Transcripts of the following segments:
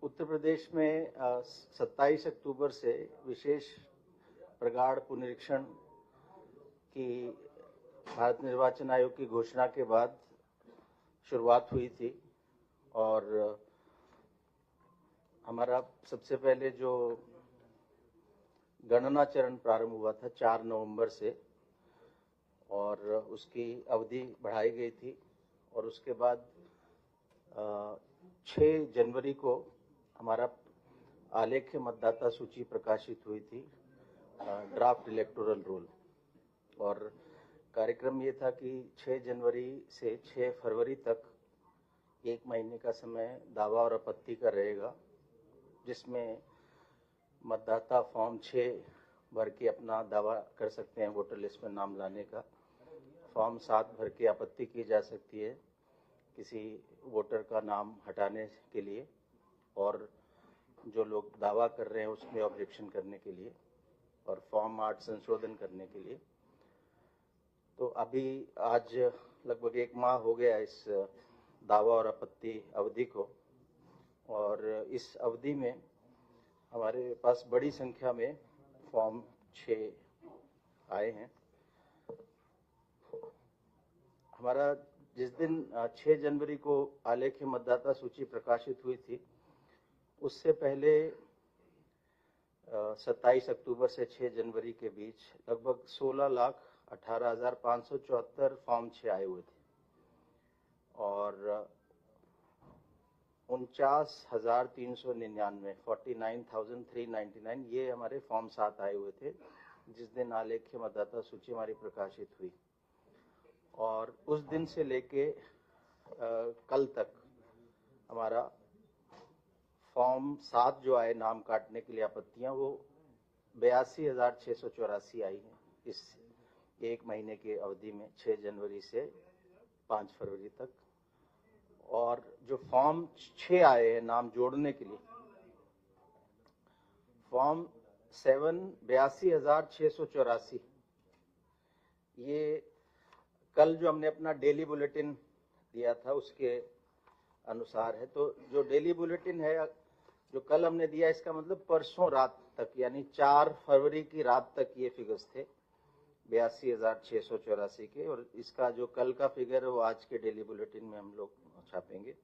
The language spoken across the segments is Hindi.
उत्तर प्रदेश में 27 अक्टूबर से विशेष प्रगाढ़ पुनरीक्षण की भारत निर्वाचन आयोग की घोषणा के बाद शुरुआत हुई थी और हमारा सबसे पहले जो गणना चरण प्रारंभ हुआ था 4 नवंबर से और उसकी अवधि बढ़ाई गई थी और उसके बाद 6 जनवरी को हमारा आलेख्य मतदाता सूची प्रकाशित हुई थी, ड्राफ्ट इलेक्टोरल रोल। और कार्यक्रम ये था कि 6 जनवरी से 6 फरवरी तक 1 महीने का समय दावा और आपत्ति का रहेगा, जिसमें मतदाता फॉर्म 6 भर के अपना दावा कर सकते हैं वोटर लिस्ट में नाम लाने का। फॉर्म 7 भर के आपत्ति की जा सकती है किसी वोटर का नाम हटाने के लिए, और जो लोग दावा कर रहे हैं उसमें ऑब्जेक्शन करने के लिए, और फॉर्म 8 संशोधन करने के लिए। तो अभी आज लगभग 1 माह हो गया इस दावा और आपत्ति अवधि को, और इस अवधि में हमारे पास बड़ी संख्या में फॉर्म 6 आए हैं। हमारा जिस दिन 6 जनवरी को आलेख्य मतदाता सूची प्रकाशित हुई थी, उससे पहले 27 अक्टूबर से 6 जनवरी के बीच लगभग 16,18,574 फॉर्म 6 आए हुए थे और 49,399 49,399 ये हमारे फॉर्म 7 आए हुए थे जिस दिन आलेख्य मतदाता सूची हमारी प्रकाशित हुई। और उस दिन से लेके कल तक हमारा फॉर्म 7 जो आए नाम काटने के लिए आपत्तियां, वो 82,684 आई हैं इस 1 महीने की अवधि में, 6 जनवरी से 5 फरवरी तक। और जो फॉर्म 6 आए हैं नाम जोड़ने के लिए, फॉर्म 7 82,684, ये कल जो हमने अपना डेली बुलेटिन दिया था उसके अनुसार है। तो जो डेली बुलेटिन है जो कल हमने दिया, इसका मतलब परसों रात तक यानी 4 फरवरी की रात तक ये फिगर्स थे 82,684 के, और इसका जो कल का फिगर है वो आज के डेली बुलेटिन में हम लोग छापेंगे।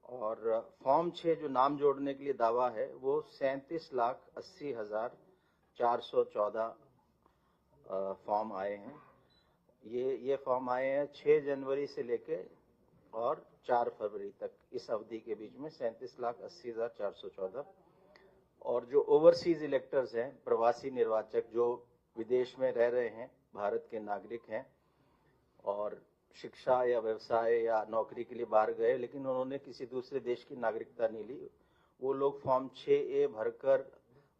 और फॉर्म 6 जो नाम जोड़ने के लिए दावा है वो 37,80,414 फॉर्म आए हैं। ये फॉर्म आए हैं 6 जनवरी से लेके और 4 फरवरी तक, इस अवधि के बीच में 37,80,414। और जो ओवरसीज इलेक्टर्स हैं, प्रवासी निर्वाचक जो विदेश में रह रहे हैं, भारत के नागरिक हैं और शिक्षा या व्यवसाय या नौकरी के लिए बाहर गए लेकिन उन्होंने किसी दूसरे देश की नागरिकता नहीं ली, वो लोग फॉर्म 6A भरकर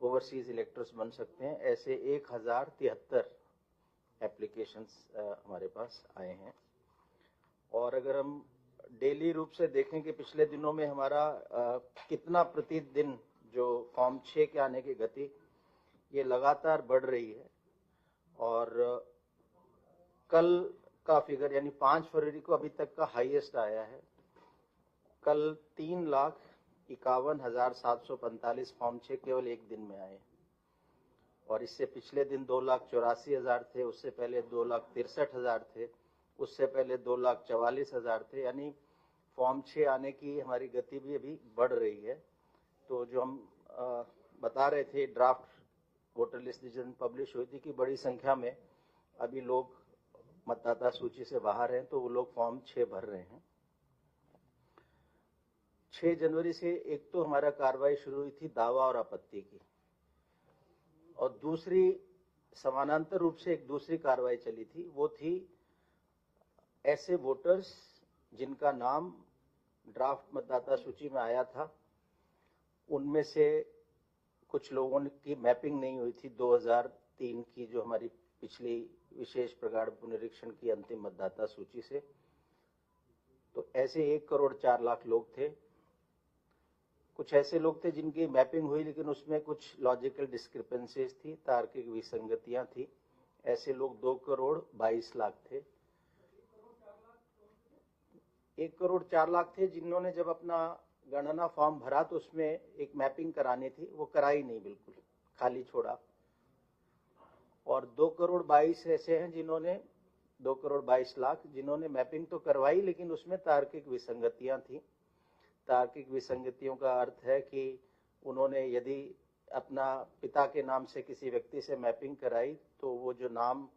ओवरसीज इलेक्टर्स बन सकते हैं। ऐसे 1,073 एप्लीकेशंस हमारे पास आए हैं। और अगर हम डेली रूप से देखें कि पिछले दिनों में हमारा कितना प्रतिदिन जो फॉर्म 6 के आने की गति, ये लगातार बढ़ रही है। और कल का फिगर यानी 5 फरवरी को अभी तक का हाईएस्ट आया है। कल 3,51,745 फॉर्म 6 केवल एक दिन में आए, और इससे पिछले दिन 2,84,000 थे, उससे पहले 2,63,000 थे, उससे पहले 2,44,000 थे। यानी फॉर्म 6 आने की हमारी गति भी अभी बढ़ रही है। तो जो हम बता रहे थे, ड्राफ्ट वोटर लिस्ट जिस दिन पब्लिश हुई थी कि बड़ी संख्या में अभी लोग मतदाता सूची से बाहर हैं, तो वो लोग फॉर्म 6 भर रहे हैं। 6 जनवरी से एक तो हमारा कार्रवाई शुरू हुई थी दावा और आपत्ति की, और दूसरी समानांतर रूप से एक दूसरी कार्रवाई चली थी, वो थी ऐसे वोटर्स जिनका नाम ड्राफ्ट मतदाता सूची में आया था, उनमें से कुछ लोगों की मैपिंग नहीं हुई थी 2003 की जो हमारी पिछली विशेष प्रगाढ़ पुनरीक्षण की अंतिम मतदाता सूची से। तो ऐसे 1,04,00,000 लोग थे। कुछ ऐसे लोग थे जिनकी मैपिंग हुई लेकिन उसमें कुछ लॉजिकल डिस्क्रिपेंसीज थी, तार्किक विसंगतियां थी। ऐसे लोग 2,22,00,000 थे। 1,04,00,000 थे जिन्होंने जब अपना गणना फॉर्म भरा तो उसमें एक मैपिंग करानी थी, वो कराई नहीं, बिल्कुल खाली छोड़ा। और 2,22,00,000 ऐसे हैं जिन्होंने 2,22,00,000 जिन्होंने मैपिंग तो करवाई, लेकिन उसमें तार्किक विसंगतियां थी। तार्किक विसंगतियों का अर्थ है कि उन्होंने यदि अपना पिता के नाम से किसी व्यक्ति से मैपिंग कराई तो वो जो नाम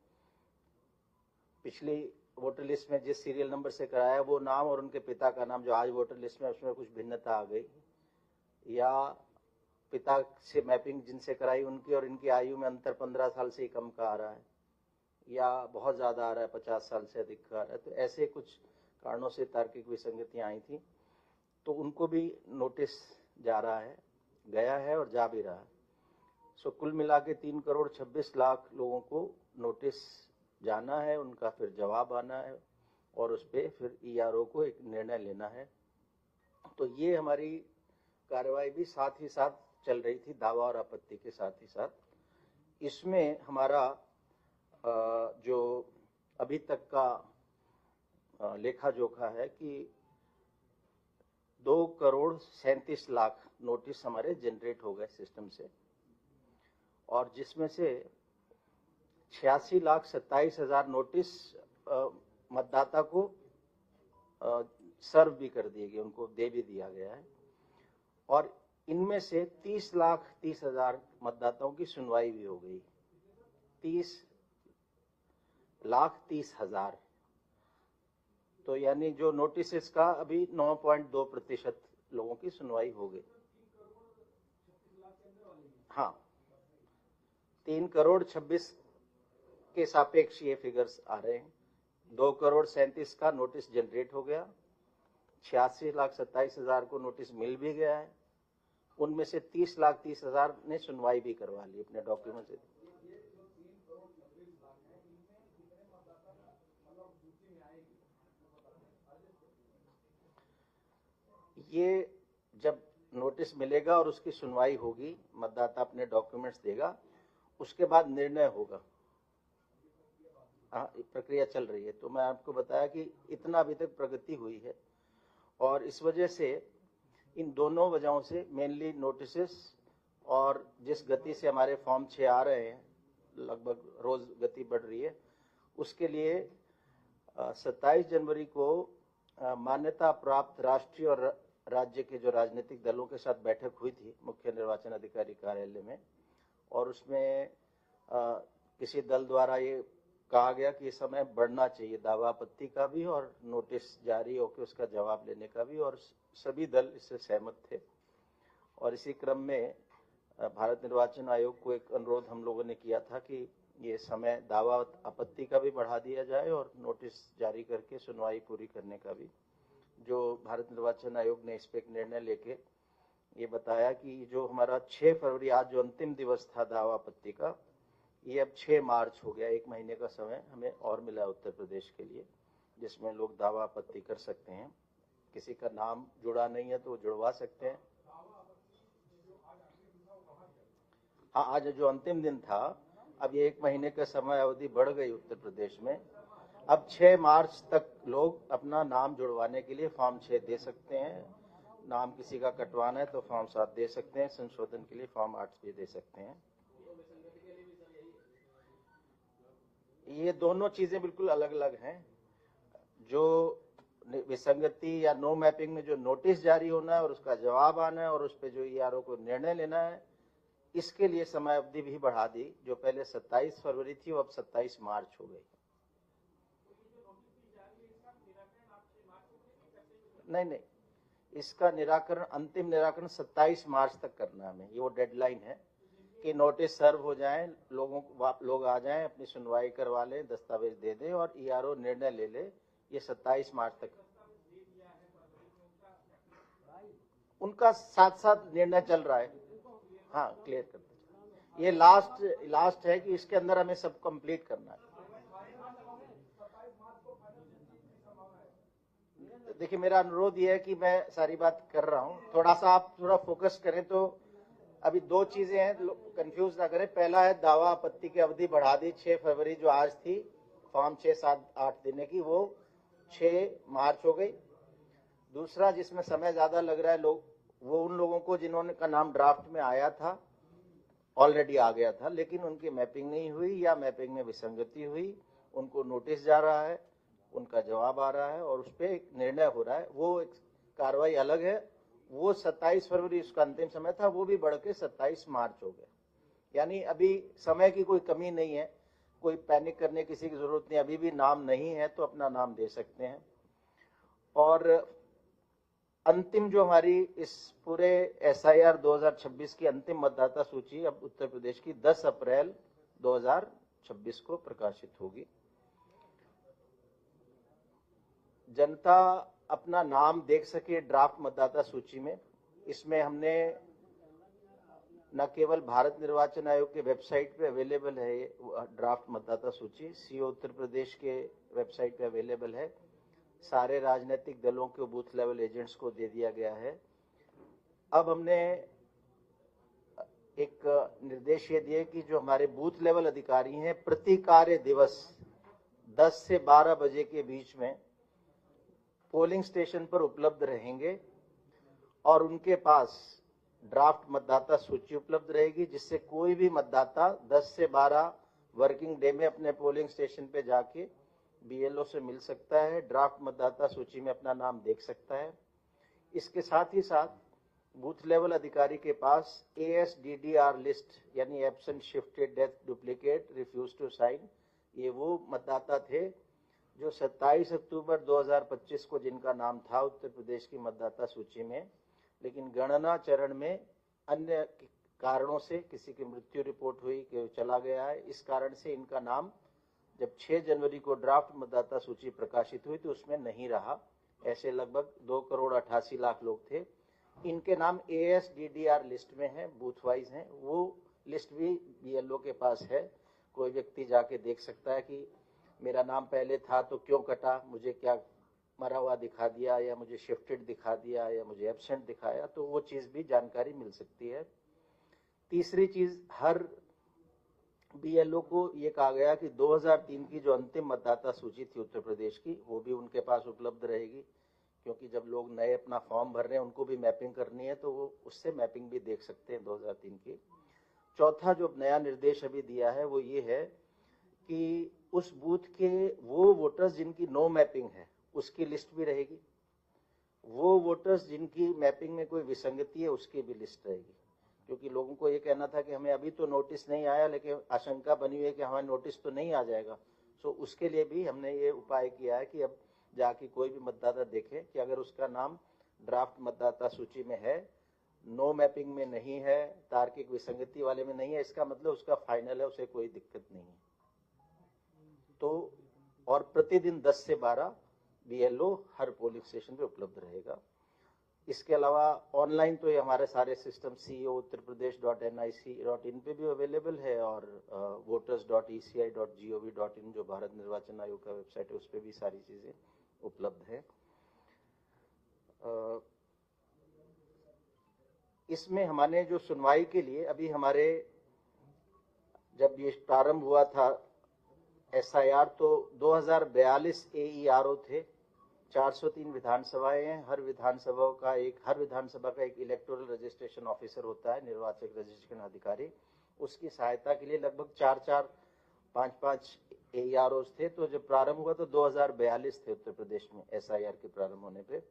पिछली वोटर लिस्ट में जिस सीरियल नंबर से कराया वो नाम और उनके पिता का नाम जो आज वोटर लिस्ट में, उसमें कुछ भिन्नता आ गई, या पिता से मैपिंग जिनसे कराई उनकी और इनकी आयु में अंतर 15 साल से ही कम का आ रहा है, या बहुत ज्यादा आ रहा है, 50 साल से अधिक का आ रहा है। तो ऐसे कुछ कारणों से तार्किक विसंगतियां आई थी, तो उनको भी नोटिस जा रहा है, गया है और जा भी रहा है। सो कुल मिला के 3,26,00,000 लोगों को नोटिस जाना है, उनका फिर जवाब आना है और उस पर फिर ईआरओ को एक निर्णय लेना है। तो ये हमारी कार्रवाई भी साथ ही साथ चल रही थी, दावा और आपत्ति के साथ ही साथ। इसमें हमारा जो अभी तक का लेखा जोखा है कि 2,37,00,000 नोटिस हमारे जनरेट हो गए सिस्टम से, और जिसमें से 86,27,000 नोटिस मतदाता को सर्व भी कर दिए गए, उनको दे भी दिया गया है। और इनमें से 30,30,000 मतदाताओं की सुनवाई भी हो गई। 30,30,000, तो यानी जो नोटिस का अभी 9.2% लोगों की सुनवाई हो गई। हाँ, 3,26,00,000 के सापेक्ष ये फिगर्स आ रहे हैं। 2,37,00,000 का नोटिस जनरेट हो गया, 86,27,000 को नोटिस मिल भी गया है, उनमें से 30,30,000 ने सुनवाई भी करवा ली अपने डॉक्यूमेंट से। ये जब नोटिस मिलेगा और उसकी सुनवाई होगी, मतदाता अपने डॉक्यूमेंट्स देगा, उसके बाद निर्णय होगा। प्रक्रिया चल रही है। तो मैं आपको बताया कि इतना अभी तक प्रगति हुई है, और इस वजह से, इन दोनों वजहों से, मेनली नोटिसेस और जिस गति से हमारे फॉर्म 6 आ रहे हैं, लगभग रोज गति बढ़ रही है, उसके लिए 27 जनवरी को मान्यता प्राप्त राष्ट्रीय और राज्य के जो राजनीतिक दलों के साथ बैठक हुई थी मुख्य निर्वाचन अधिकारी कार्यालय में, और उसमें किसी दल द्वारा ये कहा गया कि इस समय बढ़ना चाहिए दावा आपत्ति का भी और नोटिस जारी होकर उसका जवाब लेने का भी, और सभी दल इससे सहमत थे। और इसी क्रम में भारत निर्वाचन आयोग को एक अनुरोध हम लोगों ने किया था कि ये समय दावा आपत्ति का भी बढ़ा दिया जाए और नोटिस जारी करके सुनवाई पूरी करने का भी, जो भारत निर्वाचन आयोग ने इस पर एक निर्णय लेके ये बताया कि जो हमारा 6 फरवरी आज जो अंतिम दिवस था दावा आपत्ति का, ये अब 6 मार्च हो गया। 1 महीने का समय हमें और मिला उत्तर प्रदेश के लिए, जिसमें लोग दावा आपत्ति कर सकते हैं। किसी का नाम जुड़ा नहीं है तो वो जुड़वा सकते हैं। हाँ, आज जो अंतिम दिन था, अब ये 1 महीने का समय अवधि बढ़ गई उत्तर प्रदेश में। अब 6 मार्च तक लोग अपना नाम जुड़वाने के लिए फॉर्म 6 दे सकते हैं। नाम किसी का कटवाना है तो फॉर्म 7 दे सकते हैं, संशोधन के लिए फॉर्म 8 भी दे सकते हैं। ये दोनों चीजें बिल्कुल अलग अलग हैं। जो विसंगति या नो मैपिंग में जो नोटिस जारी होना है और उसका जवाब आना है और उस पर जो ईआरओ को निर्णय लेना है, इसके लिए समय अवधि भी बढ़ा दी। जो पहले 27 फरवरी थी वो अब 27 मार्च हो गई। नहीं, इसका निराकरण, अंतिम निराकरण 27 मार्च तक करना है। ये वो डेडलाइन है कि नोटिस सर्व हो जाए, लोग आ जाएं, अपनी सुनवाई करवा लें, दस्तावेज दे दें और ईआरओ निर्णय ले ले। ये 27 मार्च तक उनका साथ साथ निर्णय चल रहा है। हाँ, क्लियर कर दीजिए। ये लास्ट है कि इसके अंदर हमें सब कंप्लीट करना है। देखिए, मेरा अनुरोध ये है कि मैं सारी बात कर रहा हूँ, थोड़ा सा आप थोड़ा फोकस करें। तो अभी 2 चीजें हैं, कंफ्यूज ना करें। पहला है दावा आपत्ति की अवधि बढ़ा दी, 6 फरवरी जो आज थी फॉर्म 6, 7, 8 देने की, वो 6 मार्च हो गई। दूसरा जिसमें समय ज्यादा लग रहा है वो उन लोगों को जिन्होंने का नाम ड्राफ्ट में आया था, ऑलरेडी आ गया था, लेकिन उनकी मैपिंग नहीं हुई या मैपिंग में विसंगति हुई, उनको नोटिस जा रहा है, उनका जवाब आ रहा है और उस पर एक निर्णय हो रहा है। वो एक कार्रवाई अलग है। वो 27 फरवरी उसका अंतिम समय था, वो भी बढ़ के 27 मार्च हो गया। यानी अभी समय की कोई कमी नहीं है, कोई पैनिक करने किसी की जरूरत नहीं। अभी भी नाम नहीं है तो अपना नाम दे सकते हैं। और अंतिम जो हमारी इस पूरे SIR 2026 की अंतिम मतदाता सूची अब उत्तर प्रदेश की 10 अप्रैल 2026 को प्रकाशित होगी। जनता अपना नाम देख सके ड्राफ्ट मतदाता सूची में। इसमें हमने न केवल भारत निर्वाचन आयोग के वेबसाइट पे अवेलेबल है ड्राफ्ट मतदाता सूची, सीओ उत्तर प्रदेश के वेबसाइट पे अवेलेबल है, सारे राजनीतिक दलों के बूथ लेवल एजेंट्स को दे दिया गया है। अब हमने एक निर्देश ये दिए कि जो हमारे बूथ लेवल अधिकारी हैं, प्रति कार्य दिवस 10 से 12 बजे के बीच में पोलिंग स्टेशन पर उपलब्ध रहेंगे और उनके पास ड्राफ्ट मतदाता सूची उपलब्ध रहेगी, जिससे कोई भी मतदाता 10 से 12 वर्किंग डे में अपने पोलिंग स्टेशन पे जाके BLO से मिल सकता है, ड्राफ्ट मतदाता सूची में अपना नाम देख सकता है। इसके साथ ही साथ बूथ लेवल अधिकारी के पास ASDDR लिस्ट यानी absent, shifted, death, duplicate, refuse to sign, ये वो मतदाता थे जो 27 अक्टूबर 2025 को जिनका नाम था उत्तर प्रदेश की मतदाता सूची में, लेकिन गणना चरण में अन्य कारणों से किसी की मृत्यु रिपोर्ट हुई कि चला गया है, इस कारण से इनका नाम जब 6 जनवरी को ड्राफ्ट मतदाता सूची प्रकाशित हुई तो उसमें नहीं रहा। ऐसे लगभग 2,88,00,000 लोग थे। इनके नाम ASDDR लिस्ट में है, बूथ वाइज हैं। वो लिस्ट भी BLO के पास है। कोई व्यक्ति जाके देख सकता है कि मेरा नाम पहले था तो क्यों कटा, मुझे क्या मरा हुआ दिखा दिया या मुझे शिफ्टेड दिखा दिया या मुझे एब्सेंट दिखाया, तो वो चीज भी जानकारी मिल सकती है। तीसरी चीज, हर BLO को ये कहा गया कि 2003 की जो अंतिम मतदाता सूची थी उत्तर प्रदेश की, वो भी उनके पास उपलब्ध रहेगी, क्योंकि जब लोग नए अपना फॉर्म भर रहे हैं उनको भी मैपिंग करनी है, तो वो उससे मैपिंग भी देख सकते हैं 2003 की। चौथा जो नया निर्देश अभी दिया है वो ये है कि उस बूथ के वो वोटर्स जिनकी नो मैपिंग है उसकी लिस्ट भी रहेगी, वो वोटर्स जिनकी मैपिंग में कोई विसंगति है उसकी भी लिस्ट रहेगी। क्योंकि लोगों को ये कहना था कि हमें अभी तो नोटिस नहीं आया, लेकिन आशंका बनी हुई है कि हमें नोटिस तो नहीं आ जाएगा। सो उसके लिए भी हमने ये उपाय किया है कि अब जाके कोई भी मतदाता देखे कि अगर उसका नाम ड्राफ्ट मतदाता सूची में है, नो मैपिंग में नहीं है, तार्किक विसंगति वाले में नहीं है, इसका मतलब उसका फाइनल है, उसे कोई दिक्कत नहीं है। तो और प्रतिदिन 10 से 12 BLO हर पोलिंग स्टेशन पे उपलब्ध रहेगा। इसके अलावा ऑनलाइन तो ये हमारे सारे सिस्टम co.uttarpradesh.nic.in पे भी अवेलेबल है और voters.eci.gov.in जो भारत निर्वाचन आयोग का वेबसाइट है उस पे भी सारी चीजें उपलब्ध है। इसमें हमने जो सुनवाई के लिए अभी हमारे जब ये प्रारंभ हुआ था SIR तो 2042 AERO थे, 403 विधानसभाएं हैं। हर विधानसभा का एक इलेक्टोरल रजिस्ट्रेशन ऑफिसर होता है, निर्वाचक रजिस्ट्रेशन अधिकारी। उसकी सहायता के लिए लगभग 5 AEROs थे। तो जब प्रारंभ हुआ तो 2042 थे उत्तर प्रदेश में SIR के प्रारंभ होने पे।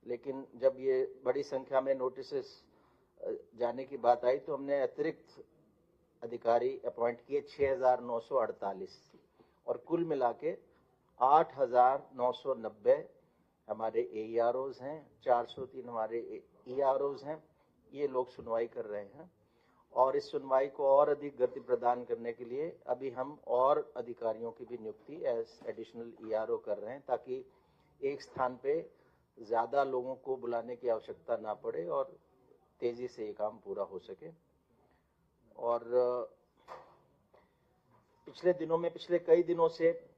लेकिन जब ये बड़ी संख्या में नोटिस जाने की बात आई तो हमने अतिरिक्त अधिकारी अपॉइंट किए 6,948 और कुल मिला के 8,990 हमारे AEROs हैं, 403 हमारे EROs हैं। ये लोग सुनवाई कर रहे हैं और इस सुनवाई को और अधिक गति प्रदान करने के लिए अभी हम और अधिकारियों की भी नियुक्ति एज एडिशनल ERO कर रहे हैं, ताकि एक स्थान पे ज्यादा लोगों को बुलाने की आवश्यकता ना पड़े और तेजी से ये काम पूरा हो सके। और पिछले कई दिनों से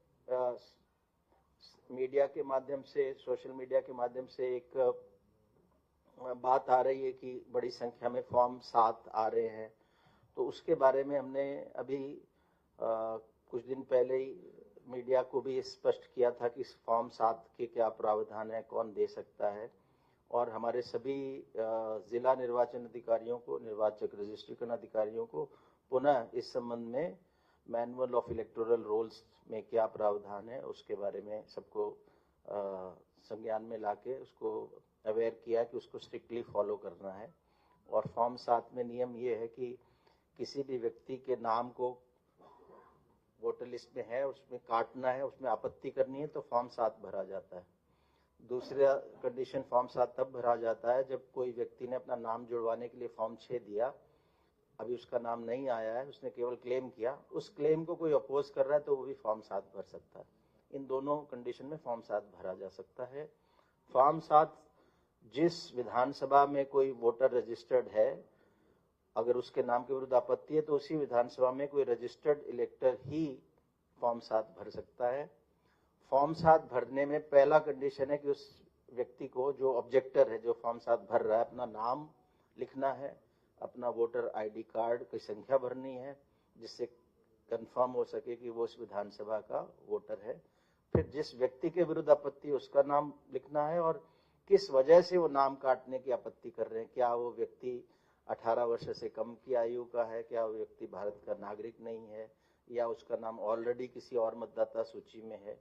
मीडिया के माध्यम से, सोशल मीडिया के माध्यम से एक बात आ रही है कि बड़ी संख्या में फॉर्म 7 आ रहे हैं। तो उसके बारे में हमने अभी कुछ दिन पहले ही मीडिया को भी स्पष्ट किया था कि इस फॉर्म 7 के क्या प्रावधान है, कौन दे सकता है। और हमारे सभी जिला निर्वाचन अधिकारियों को, निर्वाचक रजिस्ट्रेशन अधिकारियों को पुनः इस संबंध में मैनुअल ऑफ इलेक्टोरल रोल्स में क्या प्रावधान है उसके बारे में सबको संज्ञान में लाके उसको अवेयर किया कि उसको स्ट्रिक्टली फॉलो करना है। और फॉर्म 7 में नियम ये है कि किसी भी व्यक्ति के नाम को वोटर लिस्ट में है उसमें काटना है, उसमें आपत्ति करनी है तो फॉर्म 7 भरा जाता है। दूसरा कंडीशन फॉर्म 7 तब भरा जाता है जब कोई व्यक्ति ने अपना नाम जुड़वाने के लिए फॉर्म 6 दिया, अभी उसका नाम नहीं आया है, उसने केवल क्लेम किया, उस क्लेम को कोई अपोज कर रहा है तो वो भी फॉर्म 7 भर सकता है। इन दोनों कंडीशन में फॉर्म 7 भरा जा सकता है। फॉर्म 7 जिस विधानसभा में कोई वोटर रजिस्टर्ड है, अगर उसके नाम के विरुद्ध आपत्ति है तो उसी विधानसभा में कोई रजिस्टर्ड इलेक्टर ही फॉर्म 7 भर सकता है। फॉर्म 7 भरने में पहला कंडीशन है कि उस व्यक्ति को, जो ऑब्जेक्टर है, जो फॉर्म 7 भर रहा है, अपना नाम लिखना है, अपना वोटर आईडी कार्ड की संख्या भरनी है जिससे कंफर्म हो सके कि वो उस विधानसभा का वोटर है। फिर जिस व्यक्ति के विरुद्ध आपत्ति उसका नाम लिखना है और किस वजह से वो नाम काटने की आपत्ति कर रहे हैं। क्या वो व्यक्ति 18 वर्ष से कम की आयु का है, क्या वो व्यक्ति भारत का नागरिक नहीं है, या उसका नाम ऑलरेडी किसी और मतदाता सूची में है,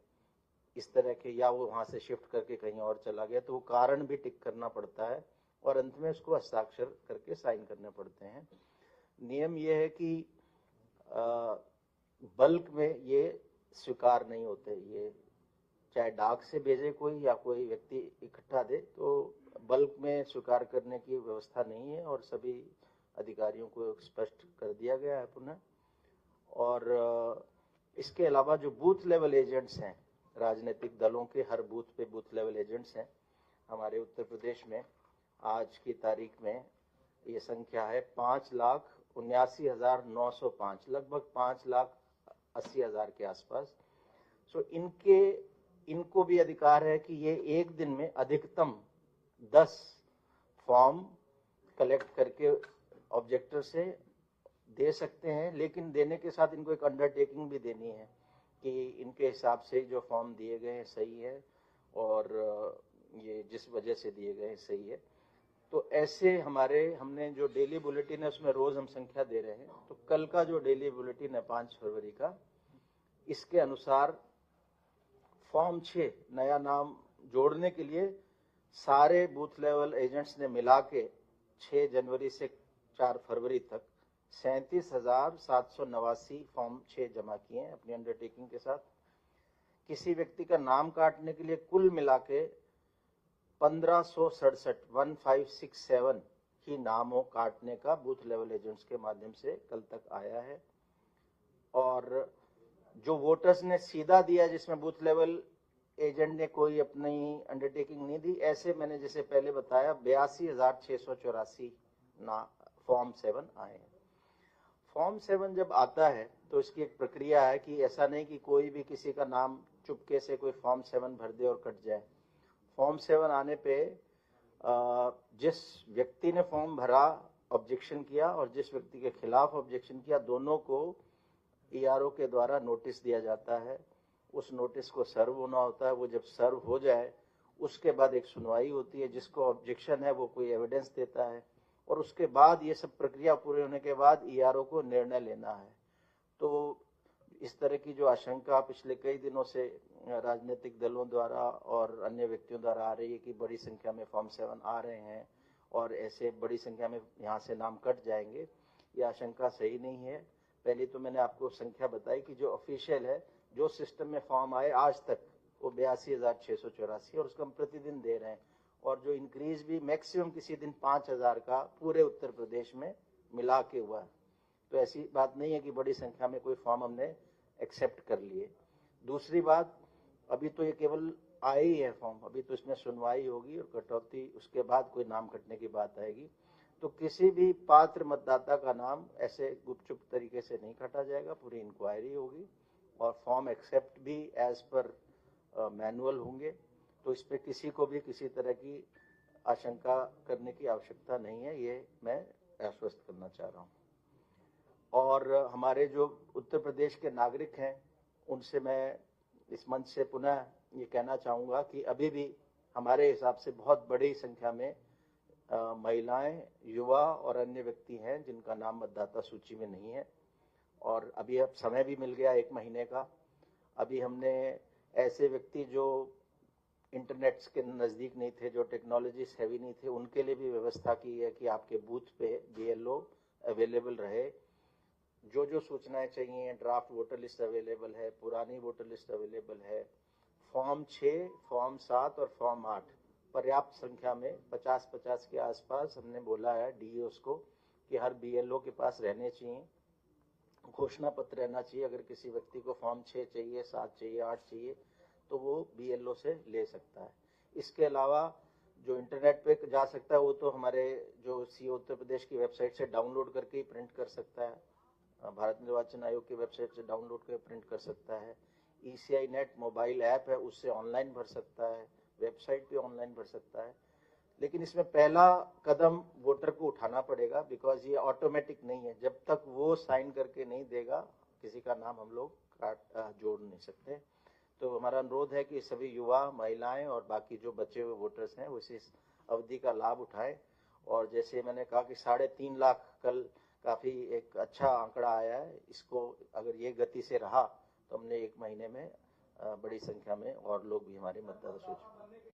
इस तरह के, या वो वहां से शिफ्ट करके कहीं और चला गया, तो वो कारण भी टिक करना पड़ता है और अंत में उसको हस्ताक्षर करके साइन करने पड़ते हैं। नियम ये है कि बल्क में ये स्वीकार नहीं होते, ये चाहे डाक से भेजे कोई या कोई व्यक्ति इकट्ठा दे तो बल्क में स्वीकार करने की व्यवस्था नहीं है और सभी अधिकारियों को स्पष्ट कर दिया गया है पुनः। और इसके अलावा जो बूथ लेवल एजेंट्स हैं, राजनीतिक दलों के हर बूथ पे बूथ लेवल एजेंट्स हैं हमारे उत्तर प्रदेश में। आज की तारीख में ये संख्या है 5,79,905, लगभग 5,80,000 के आसपास। सो इनको भी अधिकार है कि ये एक दिन में अधिकतम 10 फॉर्म कलेक्ट करके ऑब्जेक्टर से दे सकते हैं, लेकिन देने के साथ इनको एक अंडरटेकिंग भी देनी है कि इनके हिसाब से जो फॉर्म दिए गए हैं सही है और ये जिस वजह से दिए गए हैं सही है। तो ऐसे हमने जो डेली बुलेटिन है उसमें रोज हम संख्या दे रहे हैं। तो कल का जो डेली बुलेटिन है 5 फरवरी का, इसके अनुसार फॉर्म 6 नया नाम जोड़ने के लिए सारे बूथ लेवल एजेंट्स ने मिला के 6 जनवरी से 4 फरवरी तक 37,789 फॉर्म 6 जमा किए हैं अपनी अंडरटेकिंग के साथ। किसी व्यक्ति का नाम काटने के लिए कुल मिला के 1567 ही नामों काटने का बूथ लेवल एजेंट्स के माध्यम से कल तक आया है। और जो वोटर्स ने सीधा दिया, जिसमें बूथ लेवल एजेंट ने कोई अपनी अंडरटेकिंग नहीं दी, ऐसे मैंने जैसे पहले बताया 82,684 फॉर्म 7 आए हैं। फॉर्म 7 जब आता है तो इसकी एक प्रक्रिया है कि ऐसा नहीं कि कोई भी किसी का नाम चुपके से कोई फॉर्म 7 भर दे और कट जाए। फॉर्म 7 आने पे जिस व्यक्ति ने फॉर्म भरा, ऑब्जेक्शन किया, और जिस व्यक्ति के खिलाफ ऑब्जेक्शन किया, दोनों को ईआरओ के द्वारा नोटिस दिया जाता है। उस नोटिस को सर्व होना होता है। वो जब सर्व हो जाए उसके बाद एक सुनवाई होती है, जिसको ऑब्जेक्शन है वो कोई एविडेंस देता है और उसके बाद ये सब प्रक्रिया पूरी होने के बाद ईआरओ को निर्णय लेना है। तो इस तरह की जो आशंका पिछले कई दिनों से राजनीतिक दलों द्वारा और अन्य व्यक्तियों द्वारा आ रही है कि बड़ी संख्या में फॉर्म 7 आ रहे हैं और ऐसे बड़ी संख्या में यहाँ से नाम कट जाएंगे, ये आशंका सही नहीं है। पहले तो मैंने आपको संख्या बताई कि जो ऑफिशियल है, जो सिस्टम में फॉर्म आए आज तक वो 82,684 और उसको हम प्रतिदिन दे रहे हैं। और जो इंक्रीज भी मैक्सिमम किसी दिन 5,000 का पूरे उत्तर प्रदेश में मिला के हुआ है। तो ऐसी बात नहीं है कि बड़ी संख्या में कोई फॉर्म हमने एक्सेप्ट कर लिए। दूसरी बात, अभी तो ये केवल आए ही है फॉर्म, अभी तो इसमें सुनवाई होगी और कटौती, उसके बाद कोई नाम कटने की बात आएगी। तो किसी भी पात्र मतदाता का नाम ऐसे गुपचुप तरीके से नहीं काटा जाएगा, पूरी इंक्वायरी होगी और फॉर्म एक्सेप्ट भी एज पर मैनुअल होंगे। तो इस पे किसी को भी किसी तरह की आशंका करने की आवश्यकता नहीं है, ये मैं आश्वस्त करना चाह रहा हूँ। और हमारे जो उत्तर प्रदेश के नागरिक हैं उनसे मैं इस मंच से पुनः ये कहना चाहूँगा कि अभी भी हमारे हिसाब से बहुत बड़ी संख्या में महिलाएं, युवा और अन्य व्यक्ति हैं जिनका नाम मतदाता सूची में नहीं है। और अभी अब समय भी मिल गया 1 महीने का। अभी हमने ऐसे व्यक्ति जो इंटरनेट के नज़दीक नहीं थे, जो टेक्नोलॉजी हैवी नहीं थे, उनके लिए भी व्यवस्था की है कि आपके बूथ पे BLO अवेलेबल रहे। जो जो सूचनाएं चाहिए, ड्राफ्ट वोटर लिस्ट अवेलेबल है, पुरानी वोटर लिस्ट अवेलेबल है, फॉर्म 6, फॉर्म 7 और फॉर्म 8 पर्याप्त संख्या में 50-50 के आसपास हमने बोला है DEOs को कि हर BLO के पास रहने चाहिए। घोषणा पत्र रहना चाहिए। अगर किसी व्यक्ति को फॉर्म 6 चाहिए, 7 चाहिए, 8 चाहिए तो वो BLO से ले सकता है। इसके अलावा जो इंटरनेट पे जा सकता है वो तो हमारे जो CO उत्तर प्रदेश की वेबसाइट से डाउनलोड करके ही प्रिंट कर सकता है, भारत निर्वाचन आयोग की वेबसाइट से डाउनलोड कर प्रिंट कर सकता है। ECI नेट मोबाइल ऐप है, उससे ऑनलाइन भर सकता है, वेबसाइट पे ऑनलाइन भर सकता है। लेकिन इसमें पहला कदम वोटर को उठाना पड़ेगा, बिकॉज ये ऑटोमेटिक नहीं है। जब तक वो साइन करके नहीं देगा किसी का नाम हम लोग जोड़ नहीं सकते। तो हमारा अनुरोध है कि सभी युवा, महिलाएं और बाकी जो बचे हुए वोटर्स हैं वो इस अवधि का लाभ उठाएं। और जैसे मैंने कहा कि 3.5 लाख कल काफ़ी एक अच्छा आंकड़ा आया है। इसको अगर ये गति से रहा तो हमने 1 महीने में बड़ी संख्या में और लोग भी हमारे मतदाता सूची